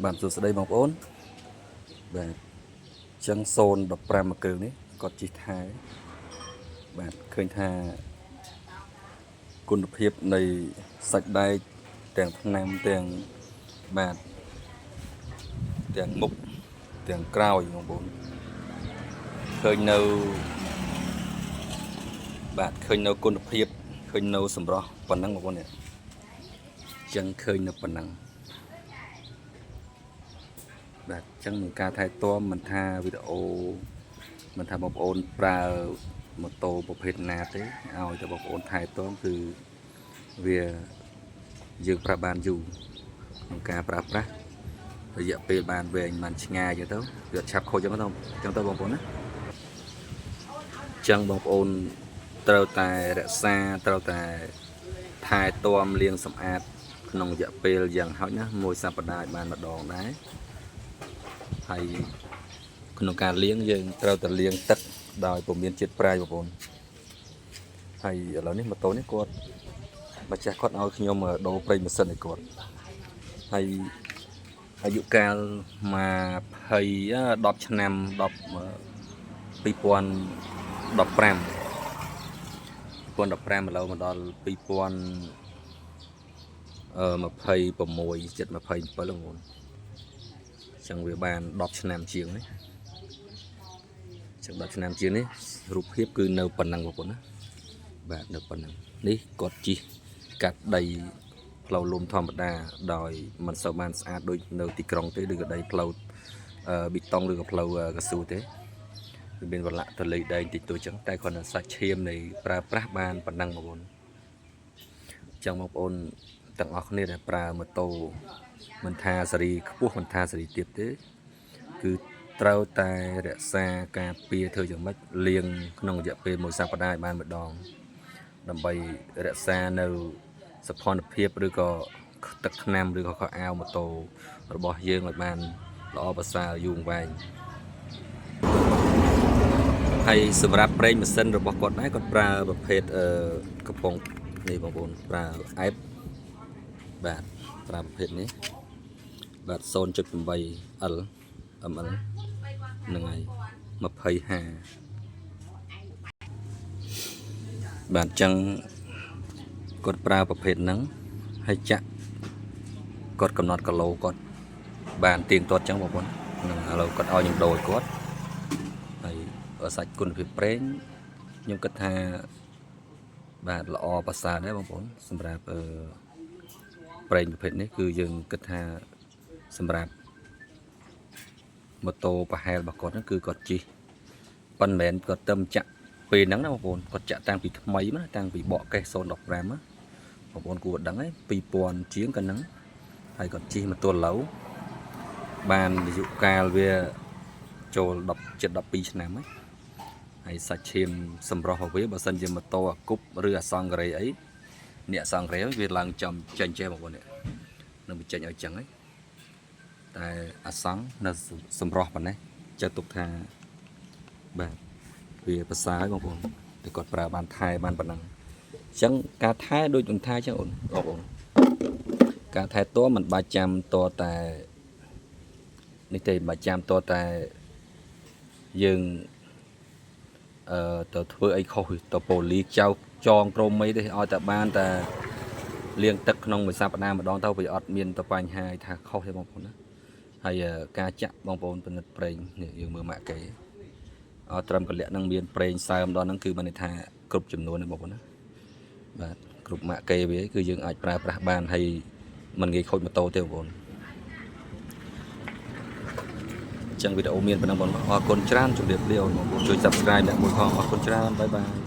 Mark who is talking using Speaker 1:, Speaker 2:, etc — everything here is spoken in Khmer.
Speaker 1: bạn dù sẽ đây bóng ổn bạn chân xôn đọc pram mà cường đấy còn chỉ thái bạn khơi thaคุณภาพในសាច់ដៃទាំងថ្នាំទាំងបាទទាំងមុខទាំងក្រោយបងប្អូនឃើញនៅបាទឃើញនៅគុណភាពឃើញនៅសម្រស់ប៉ុណ្ណឹងបងប្អូននេះចឹងឃើញនៅប៉ុណ្ណឹងបាទចឹងនឹងការថែទាំមិនថាវីដេអូមិនថាបងប្អូនប្រើម៉ូតូប្រភេទណាទេឲ្យតែបងប្អូនថែទាំគឺវាយើងប្រើបានយូរក្នុងការប្រើប្រាស់រយៈពេលបានវែងបានឆ្ងាយចឹងទៅវាឆាប់ខូចចឹងទៅបងប្អូនណាចឹងបងប្អូនត្រូវតែរក្សាត្រូវតែថែទាំលាងសម្អាតក្នុងរយៈពេលយ៉ាងហោចណាមួយសប្តាហ៍បានម្ដងដែរហើយក្នុងការលាងយើងត្រូវតែលាងទឹកដោយពុំមានជាតិប្រៃបងប្អូនហើយឥឡូវនេះម៉ូតូនេះគាត់ម្ចាស់គាត់ឲ្យខ្ញុំដូរប្រេងម៉ាស៊ីនឲ្យគាត់ហើយអាយុកាល10ឆ្នាំ2015 ឥឡូវមកដល់2026 ជិត27ហ្នឹងបងចឹងវាបាន10ឆ្នាំជាងនេះចឹង10ឆ្នាំជាងនេះរូបភាពគឺនៅប៉ុណ្ណឹងបងប្អូនណាបាទនៅប៉ុណ្ណឹងនេះគាត់ជិះកាត់ដីផ្លូវលំធម្មតាដោយមិនសូវបានស្អាតដូចនៅទីក្រុងទេឬក៏ដីផ្លូវប៊ីតុងឬក៏ផ្លូវកស៊ូទេវាមានវលៈទលេដែងតិចតួចចឹងតែគ្រាន់តែសាច់ឈាមនៃប្រើប្រាស់បានប៉ុណ្ណឹងបងប្អូនចឹងបងប្អូនទាំងអស់គ្នាដែលប្រើម៉ូតូមិនថាស៊េរីខ្ពស់មិនថាស៊េរីទាបទេគឺត្រូវតែរក្សាការពារធ្វើយ៉ាងម៉េចលាងក្នុងរយៈពេលមួយសប្តាហ៍បានម្ដងដើម្បីរក្សានៅសោភ័ណភាពឬក៏ទឹកថ្នាំឬក៏ខោអាវម៉ូតូរបស់យើងឲ្យបានល្អប្រសើរយូរអង្វែងហើយសម្រាប់ប្រេងម៉ាស៊ីនរបស់គាត់ដែរគាត់ប្រើប្រភេទកំប៉ុងនេះបងប្អូនប្រើអែបបាទប្រើប្រភេទនេះបាទ 0.8L ml ហ្នឹងហើយ25បាទចឹងគាត់ប្រើប្រភេទហ្នឹងហើយចាក់គាត់កំណត់គីឡូគាត់បានទៀងទាត់ចឹងបងប្អូនហ្នឹងឥឡូវគាត់ឲ្យខ្ញុំដូរឲ្យគាត់ហើយសាច់គុណភាពប្រេងខ្ញុំគិតថាបាទល្អប្រសើរដែរបងប្អូនសម្រាប់ប្រេងប្រភេទនេះគឺយើងគិតថាសម្រាប់ម៉ូតូប្រហែលរបស់គាត់ហ្នឹងគឺគាត់ជិះប៉ុន្មានគាត់ទៅចាក់ពេលហ្នឹងណាបងប្អូនគាត់ចាក់តាំងពីថ្មីណាតាំងពីបកកេស015ណាបងប្អូនគួរដឹងហើយ2000ជាងកាលហ្នឹងហើយគាត់ជិះម៉ូតូឡូវបានអាយុកាលវាចូល12ឆ្នាំហើយសាច់ឈាមសម្រស់របស់វាបើសិនជាម៉ូតូអាគប់ឬអាសង្ការេអីអ្នកសង្ការេវាឡើងចំចេញចេះបងប្អូននេះនឹងបញ្ចេញឲ្យចឹងហើយតែអាសង្ឃនៅសម្រស់ប៉ុណ្ណេះចេះទុកថាបាទវាប្រសើរបងប្អូនតែគាត់ប្រើបានថែបានប៉ុណ្ណឹងអញ្ចឹងការថែដូចខ្ញុំថាអញ្ចឹងបងប្អូនការថែទាំមិនបាច់ចាំតតែនេះទេបាច់ចាំតតែយើងទៅធ្វើអីខុសទៅប៉ូលីសចងក្រមអីទេឲ្យតែបានតែលាងទឹកក្នុងមួយសប្តាហ៍ម្ដងទៅវាអត់មានទៅបញ្ហាថាខុសទេបងប្អូនណាហើយការចាក់បងប្អូនពិនិត្យប្រេងនេះយើងមើលម៉ាក់គេអត់ត្រឹមកលៈនឹងមានប្រេងសើមដល់ហ្នឹងគឺមានន័យថាគ្រប់ចំនួនទេបងប្អូនណាបាទគ្រប់ម៉ាក់គេវាគឺយើងអាចប្រើប្រាស់បានហើយមិនងាយខូចម៉ូតូទេបងប្អូនអញ្ចឹងវីដេអូមានប៉ុណ្ណឹងបងប្អូនអរគុណច្រើនជម្រាបលាបងប្អូនជួយ Subscribe អ្នកមួយផងអរគុណច្រើនបាយបាយ